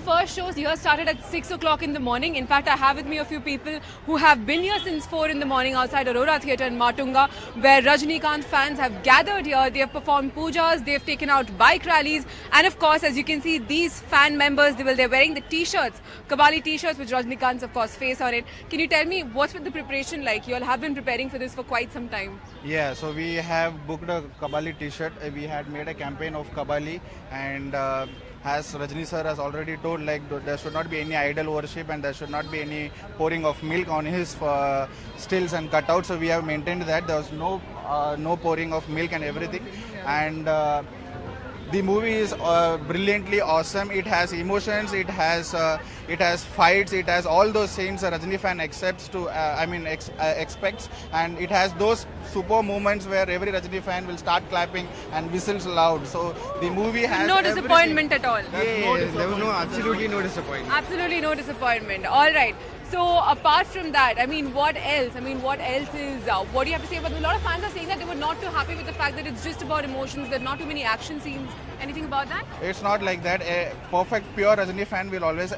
first shows here started at 6 o'clock in the morning. In fact, I have with me a few people who have been here since 4 in the morning outside Aurora Theatre in Matunga, where Rajinikanth fans have gathered here. They have performed pujas, they have taken out bike rallies, and of course, as you can see, these fan members, they're wearing the t-shirts, Kabali t-shirts with Rajinikanth's, of course, face on it. Can you tell me what's with the preparation like? You all have been preparing for this for quite some time. Yeah, so we have booked a Kabali t-shirt. We had made a campaign of Kabali, and as Rajni sir has already told, like there should not be any idol worship and there should not be any pouring of milk on his stills and cutouts. So we have maintained that there was no pouring of milk and everything. And the movie is brilliantly awesome. It has emotions, it has fights, it has all those scenes a Rajini fan expects, and it has those super moments where every Rajini fan will start clapping and whistles loud. So the movie has no disappointment at all. Yeah, there was absolutely no disappointment. Absolutely no disappointment. All right. So apart from that, what else? What else is? What do you have to say about it? A lot of fans are saying that they were not too happy with the fact that it's just about emotions. There are not too many action scenes. Anything about that? It's not like that. A perfect pure Rajini fan will always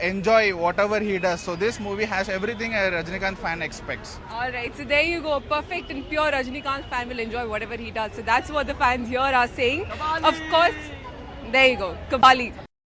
enjoy whatever he does. So this movie has everything a Rajinikanth fan expects. All right, so there you go. A perfect and pure Rajinikanth fan will enjoy whatever he does. So that's what the fans here are saying. Kabali. Of course, there you go. Kabali.